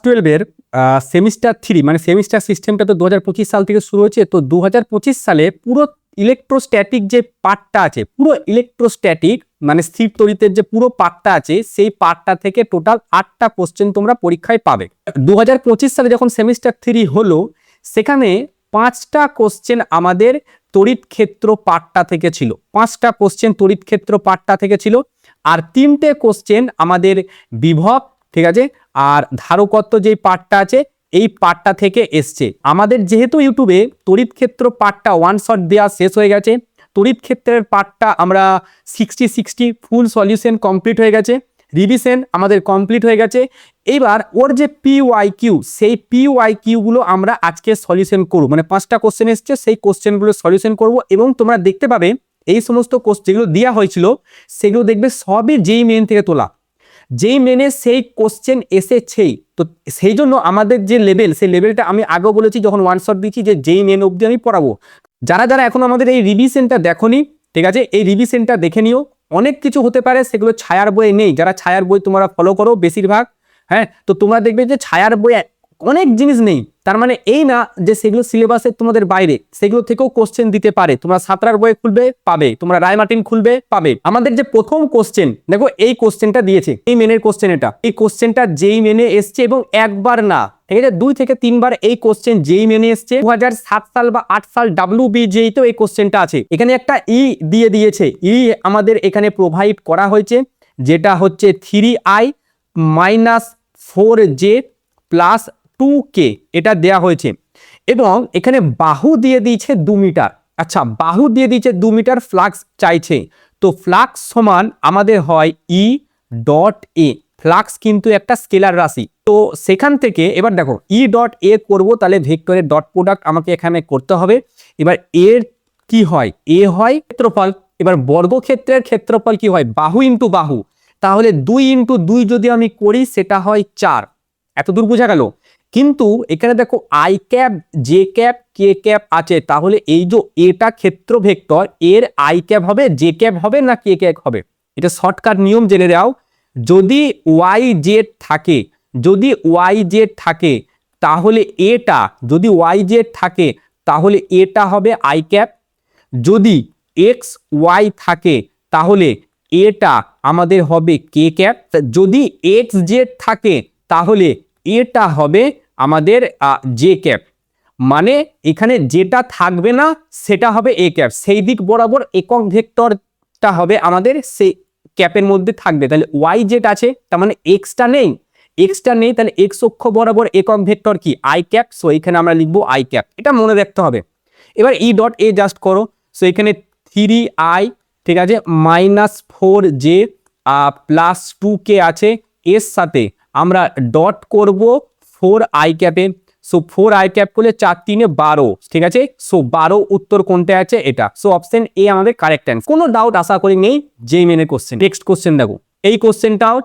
টুয়েলভের সেমিস্টার 3 মানে সেমিস্টার সিস্টেমটা তো 2025 সাল থেকে শুরু হয়েছে। তো 2025 সালে পুরো ইলেকট্রোস্ট্যাটিক যে পার্টটা আছে, পুরো ইলেকট্রোস্ট্যাটিক মানে স্থির তড়িতের যে পুরো পার্টটা আছে, সেই পার্টটা থেকে টোটাল 8টা কোশ্চেন তোমরা পরীক্ষায় পাবে। 2025 সালে যখন সেমিস্টার 3 হলো, সেখানে 5টা কোশ্চেন আমাদের তড়িৎ ক্ষেত্র পার্টটা থেকে ছিল, 5টা কোশ্চেন তড়িৎ ক্ষেত্র পার্টটা থেকে ছিল, আর 3টে কোশ্চেন আমাদের বিভব, ঠিক আছে, আর ধারকত্ব যে পার্টটা আছে এই পার্টটা থেকে এসছে। আমাদের যেহেতু ইউটিউবে তড়িৎ ক্ষেত্র পার্টটা ওয়ান শট দেওয়া শেষ হয়ে গেছে, তড়িৎ ক্ষেত্রের পার্টটা আমরা 60 ফুল সলিউশন কমপ্লিট হয়ে গেছে, রিভিশন আমাদের কমপ্লিট হয়ে গেছে। এবার ওর যে PYQ, সেই PYQ গুলো আমরা আজকে সলিউশন করব, মানে 5টা কোশ্চেন এসছে, সেই কোশ্চেনগুলো সলিউশন করব। এবং তোমরা দেখতে পাবে এই সমস্ত কোশ্চেন যেগুলো দেওয়া হয়েছিল সেগুলো দেখবে সবই যেই মেন থেকে তোলা, যেই মেনে সেই কোশ্চেন এসেছেই। তো সেই জন্য আমাদের যে লেভেল, সেই লেভেলটা আমি আগেও বলেছি যখন ওয়ান শট দিচ্ছি, যে যেই মেন অবধি আমি পড়াবো। যারা যারা এখন আমাদের এই রিভিশনটা দেখোনি, ঠিক আছে, এই রিভিশনটা দেখে নিও। অনেক কিছু হতে পারে সেগুলো ছায়ার বইয়ে নেই, যারা ছায়ার বই তোমরা ফলো করো বেশিরভাগ, হ্যাঁ, তো তোমরা দেখবে যে ছায়ার বইয়ে অনেক জিনিস নেই। তার মানে এই না যে সেগুলো সিলেবাসের তোমাদের বাইরে, সেগুলো থেকেও কোশ্চেন দিতে পারে। তোমরা সাঁতরার বই খুলবে পাবে, তোমরা রায়মার্টিন খুলবে পাবে। আমাদের যে প্রথম কোশ্চেন দেখো, এই কোশ্চেনটা দিয়েছে, এই মেনের কোশ্চেন, এটা এই কোশ্চেনটা যেই মেনে এসছে এবং একবার না, ঠিক আছে, 2 থেকে 3 বার এই কোশ্চেন যেই মেনে এসছে। 2007 সাল বা 8 সাল WBJEE তেও এই কোশ্চেনটা আছে। এখানে একটা ই দিয়ে দিয়েছে, ই আমাদের এখানে প্রোভাইড করা হয়েছে, যেটা হচ্ছে 3I - 4J প্লাস 2K, এটা দেয়া হয়েছে। এবং এখানে বাহু দিয়ে দিয়েছে 2 মিটার। আচ্ছা, বাহু দিয়ে দিয়েছে 2 মিটার, ফ্লাক্স চাইছে। তো ফ্লাক্স সমান আমাদের হয় E.A। ফ্লাক্স কিন্তু একটা স্কেলার রাশি। তো সেখান থেকে এবার দেখো E.A করব, তাহলে ভেক্টরের ডট প্রোডাক্ট আমাকে এখানে করতে হবে। এবার এর কি হয়, এ হয় ক্ষেত্রফল। এবার বর্গক্ষেত্রের ক্ষেত্রফল কি হয়, বাহু ইন্টু বাহু। তাহলে 2 ইন্টু 2 যদি আমি করি সেটা হয় 4। এত দূর বোঝা গেল? কিন্তু এখানে দেখো I cap, J cap, K cap আছে, তাহলে এই যে এটা ক্ষেত্র ভেক্টর, এর আই ক্যাপ হবে, জে ক্যাপ হবে না কে ক্যাপ হবে? এটা শর্টকাট নিয়ম জেনে দাও। যদি ওয়াই জেড থাকে, যদি ওয়াই জেড থাকে তাহলে এটা, যদি ওয়াই জেড থাকে তাহলে এটা হবে আই ক্যাপ। যদি এক্স ওয়াই থাকে তাহলে এটা আমাদের হবে কে ক্যাপ। যদি এক্স জেড থাকে তাহলে এটা হবে আমাদের জে ক্যাপ। মানে এখানে যেটা থাকবে না সেটা হবে এ ক্যাপ, সেই দিক বরাবর একক ভেক্টরটা হবে আমাদের সেই ক্যাপের মধ্যে থাকবে। তাহলে ওয়াই জেড আছে, তার মানে এক্সটা নেই, এক্সটা নেই, তাহলে এক্স অক্ষ বরাবর একক ভেক্টর কি, আই ক্যাপ। সো এখানে আমরা লিখবো আই ক্যাপ, এটা মনে রাখতে হবে। এবার E.A জাস্ট করো। সো এখানে 3I, ঠিক আছে, -4J প্লাস 2K আছে, এর সাথে আমরা ডট করব 4I ক্যাপে। সো 4I ক্যাপ করলে 4 3 12, ঠিক আছে। সো 12 উত্তর কোনটা আছে, এটা। সো অপশন এ আমাদের কারেক্ট অ্যান্সার। কোনো ডাউট আশা করি নেই। যেই মেনের কোশ্চেন, নেক্সট কোশ্চেন দেখো, এই কোশ্চেনটাও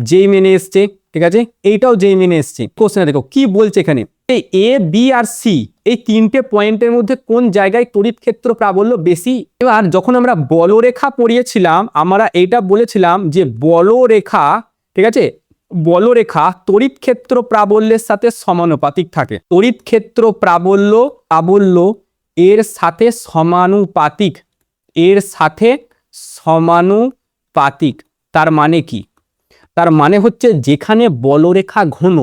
যেই মেনে এসছে, ঠিক আছে, এইটাও যেই মেনে এসছে। কোশ্চেনটা দেখো কি বলছে এখানে, এই এ বি আর সি এই 3টে পয়েন্টের মধ্যে কোন জায়গায় তড়িৎ ক্ষেত্র প্রাবল্য বেশি। এবার যখন আমরা বলরেখা পড়িয়েছিলাম, আমরা এইটা বলেছিলাম যে বলরেখা, ঠিক আছে, বলরেখা তড়িৎ ক্ষেত্র প্রাবল্যের সাথে সমানুপাতিক থাকে। তড়িৎ ক্ষেত্র প্রাবল্য এর সাথে সমানুপাতিক, এর সাথে সমানুপাতিক। তার মানে কি, তার মানে হচ্ছে যেখানে বলরেখা ঘন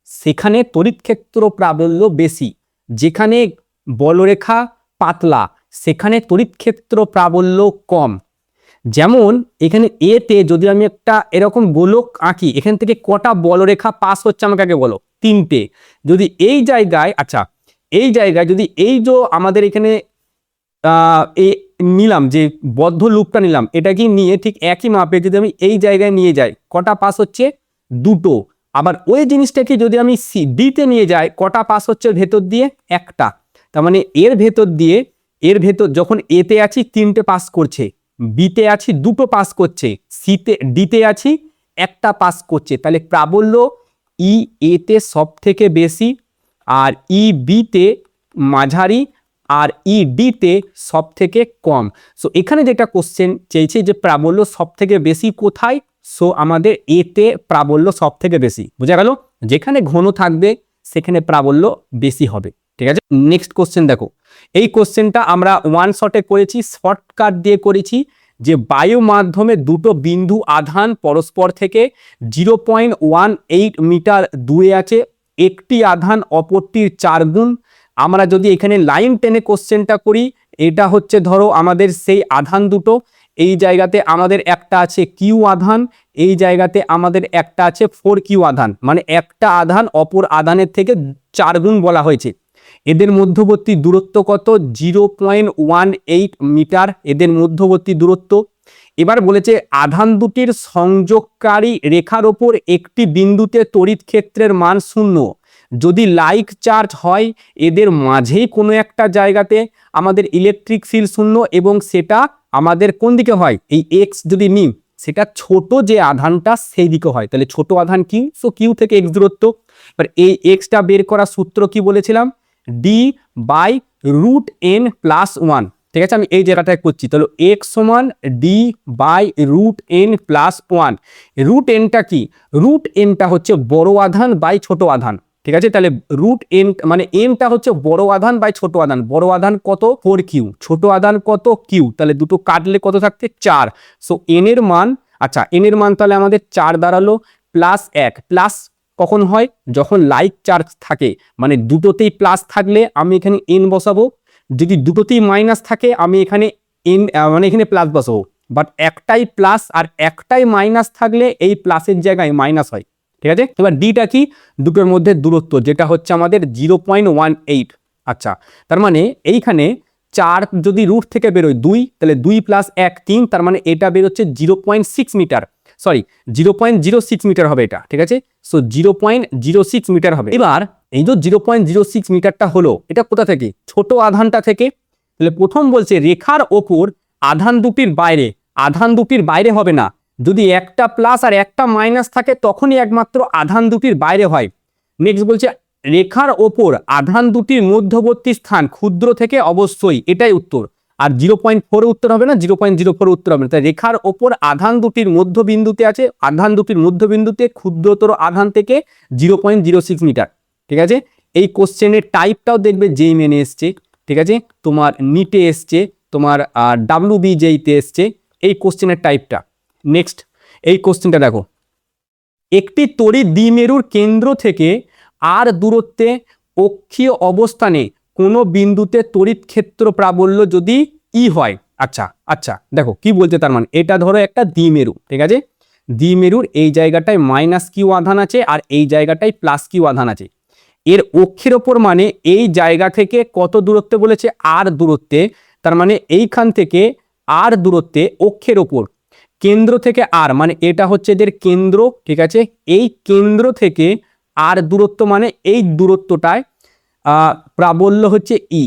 সেখানে তড়িৎ ক্ষেত্র প্রাবল্য বেশি, যেখানে বলরেখা পাতলা সেখানে তড়িৎ ক্ষেত্র প্রাবল্য কম। যেমন এখানে এতে যদি আমি একটা এরকম গোলক আঁকি, এখান থেকে কটা বলরেখা পাস হচ্ছে আমাকে আগে বলো, 3টে। যদি এই জায়গায়, আচ্ছা এই জায়গায় যদি এই যে আমাদের এখানে নিলাম যে বদ্ধ লুপটা নিলাম, এটা কি নিয়ে ঠিক একই মাপে যদি আমি এই জায়গায় নিয়ে যাই, কটা পাস হচ্ছে, 2টো। আবার ওই জিনিসটাকে যদি আমি ডিতে নিয়ে যাই, কটা পাস হচ্ছে ভেতর দিয়ে, একটা। তার মানে এর ভেতর দিয়ে, এর ভেতর যখন এতে আছি 3টে পাস করছে, বিতে আছি 2টো পাস করছে, সিতে ডিতে আছি 1টা পাস করছে। তাহলে প্রাবল্য ই এতে সব থেকে বেশি, আর ই বিতে মাঝারি, আর ই ডিতে সব থেকে কম। সো এখানে যেটা কোশ্চেন চেয়েছে যে প্রাবল্য সব থেকে বেশি কোথায়, সো আমাদের এতে প্রাবল্য সব থেকে বেশি, বোঝা গেল? যেখানে ঘন থাকবে সেখানে প্রাবল্য বেশি হবে, ঠিক আছে? নেক্সট কোশ্চেন দেখো, এই কোশ্চেনটা আমরা ওয়ান শটে করেছি, শর্টকাট দিয়ে করেছি যে বায়ু মাধ্যমে দুটো বিন্দু আধান পরস্পর থেকে 0.18 মিটার দূরে আছে, একটি আধান অপরটির 4 গুণ। আমরা যদি এখানে লাইন টেনে কোশ্চেনটা করি, এটা হচ্ছে ধরো আমাদের সেই আধান দুটো, এই জায়গাতে আমাদের একটা আছে কিউ আধান, এই জায়গাতে আমাদের একটা আছে 4q আধান, মানে একটা আধান অপর আধানের থেকে 4 গুণ বলা হয়েছে। এদের মধ্যবর্তী দূরত্ব কত? 0.18 মিটার এদের মধ্যবর্তী দূরত্ব। এবার বলেছে আধান দুটির সংযোগকারী রেখার ওপর একটি বিন্দুতে তড়িৎ ক্ষেত্রের মান 0। যদি লাইক চার্জ হয় এদের মাঝেই কোনো একটা জায়গাতে আমাদের ইলেকট্রিক ফিল্ড 0, এবং সেটা আমাদের কোন দিকে হয়? এই এক্স যদি নিই, সেটা ছোট যে আধানটা সেই দিকে হয়, তাহলে ছোট আধান কিউ, সো কিউ থেকে এক্স দূরত্ব। এবার এই এক্সটা বের করার সূত্র কি বলেছিলাম? d/√n+1, ঠিক আছে? আমি এই জায়গাটায় করছি, তাহলে x সমান d/√n+1। রুট এনটা কি? রুট এনটা হচ্ছে বড় আধান বাই ছোট আধান, ঠিক আছে? তাহলে রুট এন মানে এনটা হচ্ছে বড় আধান বাই ছোট আধান। বড় আধান কত? 4q, ছোট আধান কত? q, তাহলে দুটো কাটলে কত থাকছে? 4। সো এন এর মান, আচ্ছা এন এর মান তাহলে আমাদের 4 দাঁড়ালো, +1। প্লাস কখন হয়? যখন লাইক চার্জ থাকে, মানে দুটোতেই প্লাস থাকলে আমি এখানে এন বসাবো, যদি দুটোতেই মাইনাস থাকে আমি এখানে এন মানে এখানে প্লাস বসাবো। বাট একটাই প্লাস আর একটাই মাইনাস থাকলে এই প্লাসের জায়গায় মাইনাস হয়, ঠিক আছে? এবার ডিটা কি? দুটোর মধ্যে দূরত্ব, যেটা হচ্ছে আমাদের 0.18। আচ্ছা, তার মানে এইখানে 4 যদি রুট থেকে বেরোয় 2, তাহলে 2 + 1 3, তার মানে এটা বেরোচ্ছে 0.6 মিটার, সরি 0.06 মিটার হবে এটা, ঠিক আছে? সো 0.06 মিটার হবে। এবার এই যে 0.06 মিটারটা হলো, এটা কোথা থেকে? ছোট আধানটা থেকে। তাহলে প্রথম বলছে রেখার ওপর আধান দুটির বাইরে, আধান দুটির বাইরে হবে না, যদি একটা প্লাস আর একটা মাইনাস থাকে তখনই একমাত্র আধান দুটির বাইরে হয়। নেক্সট বলছে রেখার ওপর আধান দুটির মধ্যবর্তী স্থান ক্ষুদ্র থেকে অবশ্যই, এটাই উত্তর। আর 0.4 উত্তর হবে না, 0.04 উত্তর হবে না। তাই রেখার ওপর আধান দুটির মধ্যবিন্দুতে আছে, আধান দুটির মধ্যবিন্দুতে ক্ষুদ্রতর আধান থেকে 0.06 মিটার, ঠিক আছে? এই কোশ্চেনের টাইপটাও দেখবে যেই মেনে এসছে, ঠিক আছে? তোমার নিটে এসছে, তোমার WBJতে এসছে এই কোশ্চেনের টাইপটা। নেক্সট এই কোশ্চেনটা দেখো, একটি তড়িৎ দ্বিমেরুর কেন্দ্র থেকে আর দূরত্বে অক্ষীয় অবস্থানে কোনো বিন্দুতে তড়িৎ ক্ষেত্র প্রাবল্য যদি ই হয়। আচ্ছা আচ্ছা, দেখো কি বলছে, তার মানে এটা ধরো একটা দ্বিমেরু, ঠিক আছে? দ্বিমেরুর এই জায়গাটায় -q আধান আছে আর এই জায়গাটায় +q আধান আছে। এর অক্ষের ওপর মানে এই জায়গা থেকে কত দূরত্বে বলেছে? আর দূরত্বে, তার মানে এইখান থেকে আর দূরত্বে অক্ষের ওপর, কেন্দ্র থেকে আর মানে এটা হচ্ছে এদের কেন্দ্র, ঠিক আছে? এই কেন্দ্র থেকে আর দূরত্ব মানে এই দূরত্বটায় প্রাবল্য হচ্ছে ই,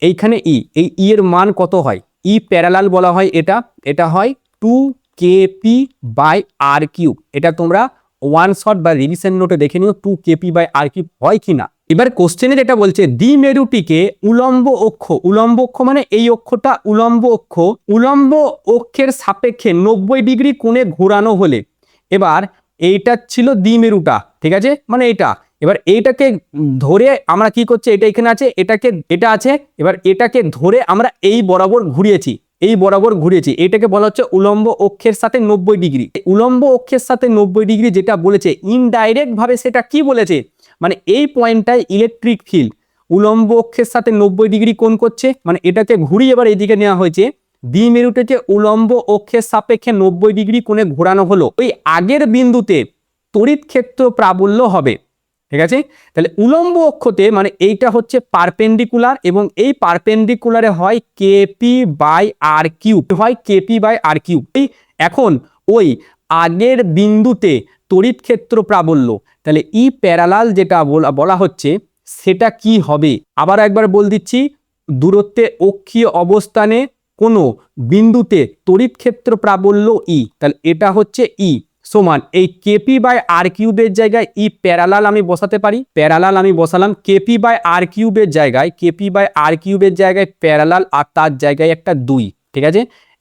এইখানে ই, এই ই এর মান কত হয়? ই প্যারালাল বলা হয় এটা, এটা হয় 2kp/r3। এটা তোমরা ওয়ান শট বা রিভিশন নোটে দেখে নিও 2kp/r3 হয় কিনা। এবার কোশ্চেনে যেটা বলছে দ্বিমেরুটিকে উলম্ব অক্ষ, উলম্ব অক্ষ মানে এই অক্ষটা উলম্ব অক্ষ, উলম্ব অক্ষের সাপেক্ষে 90 ডিগ্রি কোণে ঘোরানো হলে, এবার এইটা ছিল দ্বিমেরুটা, ঠিক আছে? মানে এটা, এবার এইটাকে ধরে আমরা কি করছি, এটা এখানে আছে, এটাকে এটা আছে, এবার এটাকে ধরে আমরা এই বরাবর ঘুরিয়েছি, এই বরাবর ঘুরিয়েছি, এটাকে বলা হচ্ছে উলম্ব অক্ষের সাথে 90 ডিগ্রি। উলম্ব অক্ষের সাথে 90 ডিগ্রি যেটা বলেছে ইনডাইরেক্ট ভাবে সেটা কি বলেছে, মানে এই পয়েন্টটায় ইলেকট্রিক ফিল্ড উলম্ব অক্ষের সাথে 90 ডিগ্রি কোণ করছে, মানে এটাকে ঘুরিয়ে এবার এইদিকে নেওয়া হয়েছে, দ্বিমেরুটাকে উলম্ব অক্ষের সাপেক্ষে 90 ডিগ্রি কোণে ঘোরানো হলো, ওই আগের বিন্দুতে তড়িৎ ক্ষেত্র প্রাবল্য হবে, ঠিক আছে? তাহলে উলম্ব অক্ষতে মানে এইটা হচ্ছে পারপেন্ডিকুলার, এবং এই পারপেন্ডিকুলারে হয় kp/r3, হয় kp/r3। এখন ওই আগের বিন্দুতে তড়িৎ ক্ষেত্র প্রাবল্য, তাহলে ই প্যারালাল যেটা বলা হচ্ছে সেটা কি হবে? আবার একবার বল দিচ্ছি, দূরত্বে অক্ষীয় অবস্থানে কোনো বিন্দুতে তড়িৎ ক্ষেত্র প্রাবল্য ই, তাহলে এটা হচ্ছে ই সমান এই kp/r3 এর জায়গায় ই প্যারালাল আমি বসাতে পারি, প্যারালাল আমি বসালাম kp/r3 এর জায়গায়, kp/r3 এর জায়গায় প্যারালাল আর তার জায়গায় একটা 2, ঠিক আছে?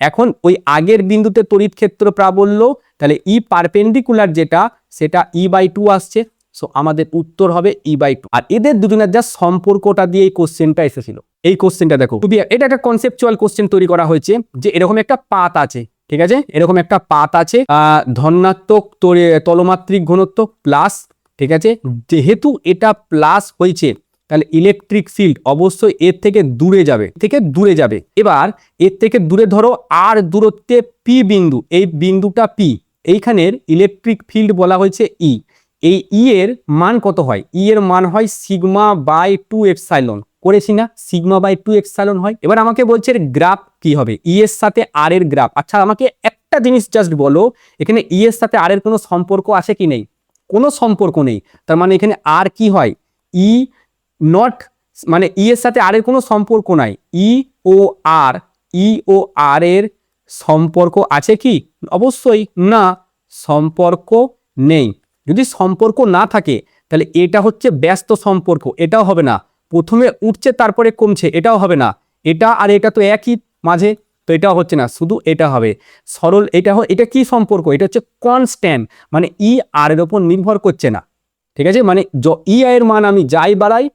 এখন ওই আগের বিন্দুতে তড়িৎ ক্ষেত্র প্রাবল্য, তাহলে ই পারপেন্ডিকুলার যেটা সেটা E/2 আসছে। সো আমাদের উত্তর হবে E/2। আর এদের দুজনের যা সম্পর্কটা দিয়ে এই কোশ্চেনটা এসেছিল। এই কোশ্চেনটা দেখো, এটা একটা কনসেপচুয়াল কোশ্চেন তৈরি করা হয়েছে যে এরকম একটা পাত আছে, ঠিক আছে, এরকম একটা পাত আছে, ধনাত্মক তলমাত্রিক ঘনত্ব প্লাস, ঠিক আছে, যেহেতু এটা প্লাস হয়েছে তাহলে ইলেকট্রিক ফিল্ড অবশ্যই এর থেকে দূরে যাবে। এবার এর থেকে দূরে ধরো আর দূরত্বে পি বিন্দু, এই বিন্দুটা পি, এইখানের ইলেকট্রিক ফিল্ড বলা হয়েছে ই। এই ই এর মান কত হয়? ই এর মান হয় σ/2 এপসাইলন, করেছি না, σ/2 এপসাইলন হয়। এবার আমাকে বলছে গ্রাফ কি হবে, ই এর সাথে আর এর গ্রাফ। আচ্ছা আমাকে একটা জিনিস জাস্ট বলো, এখানে ই এর সাথে আর এর কোনো সম্পর্ক আছে কি নেই? কোনো সম্পর্ক নেই। তার মানে এখানে আর কি হয়, ই নট, মানে ই এর সাথে আর এর কোনো সম্পর্ক নাই। ই ও আর এর সম্পর্ক আছে কি? অবশ্যই না, সম্পর্ক নেই। যদি সম্পর্ক না থাকে তাহলে এটা হচ্ছে ব্যস্ত সম্পর্ক, এটাও হবে না। প্রথমে উঠছে তারপরে কমছে, এটাও হবে না। এটা আর এটা তো একই মাঝে, তো এটাও হচ্ছে না, শুধু এটা হবে সরল। এটা কি সম্পর্ক? এটা হচ্ছে কনস্ট্যান্ট, মানে ই আর এর উপর নির্ভর করছে না, ঠিক আছে। মানে ই এর মান আমি যাই বাড়াই,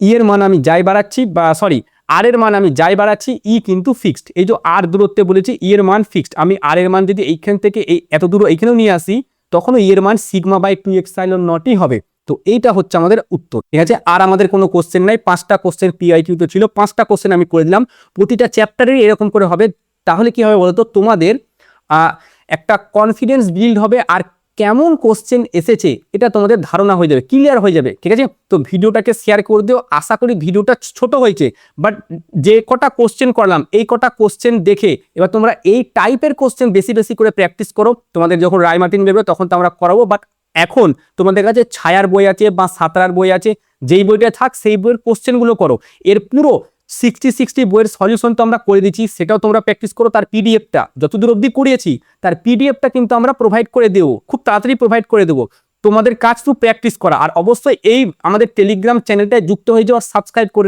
ই এর মান আমি যাই বাড়াচ্ছি, বা সরি আর এর মান আমি যাই বাড়াচ্ছি, ই কিন্তু ফিক্সড। এই যে আর দূরত্বে বলেছি ই এর মান ফিক্সড, আমি আর এর মান যদি এইখান থেকে এই এত দূর এইখানেও নিয়ে আসি তখনও ই এর মান σ/2 এপসাইলন নটই হবে। তো এইটা হচ্ছে আমাদের উত্তর, ঠিক আছে। আর আমাদের কোনো কোশ্চেন নাই, 5টা কোশ্চেন PIQ তে ছিল, 5টা কোশ্চেন আমি করে দিলাম, প্রতিটা চ্যাপ্টারেরই এরকম করে হবে। তাহলে কি হবে বলতো, তোমাদের একটা কনফিডেন্স বিল্ড হবে, আর কেমন কোশ্চেন এসেছে এটা তোমাদের ধারণা হয়ে যাবে, ক্লিয়ার হয়ে যাবে, ঠিক আছে। তো ভিডিওটাকে শেয়ার করে দিও। আশা করি ভিডিওটা ছোট হয়েছে, বাট যে কটা কোশ্চেন করলাম এই কটা কোশ্চেন দেখে এবার তোমরা এই টাইপের কোশ্চেন বেশি বেশি করে প্র্যাকটিস করো। তোমাদের যখন রায়মার্টিন বেরোবে তখন তো আমরা করাবো, বাট এখন তোমাদের কাছে ছায়ার বই আছে বা সাঁতরার বই আছে, যেই বইটা থাক সেই বইয়ের কোশ্চেনগুলো করো। এর পুরো 60 বইয়ের সলিউশন তো আমরা করে দিচ্ছি, সেটাও তোমরা প্র্যাকটিস করো। তার পিডিএফটা যতদূর অবধি করিয়েছি তার পিডিএফটা কিন্তু আমরা প্রোভাইড করে দেবো, খুব তাড়াতাড়ি প্রোভাইড করে দেবো। তোমাদের কাজ তো প্র্যাকটিস করা, আর অবশ্যই এই আমাদের টেলিগ্রাম চ্যানেলটায় যুক্ত হয়ে যাও আর সাবস্ক্রাইব করে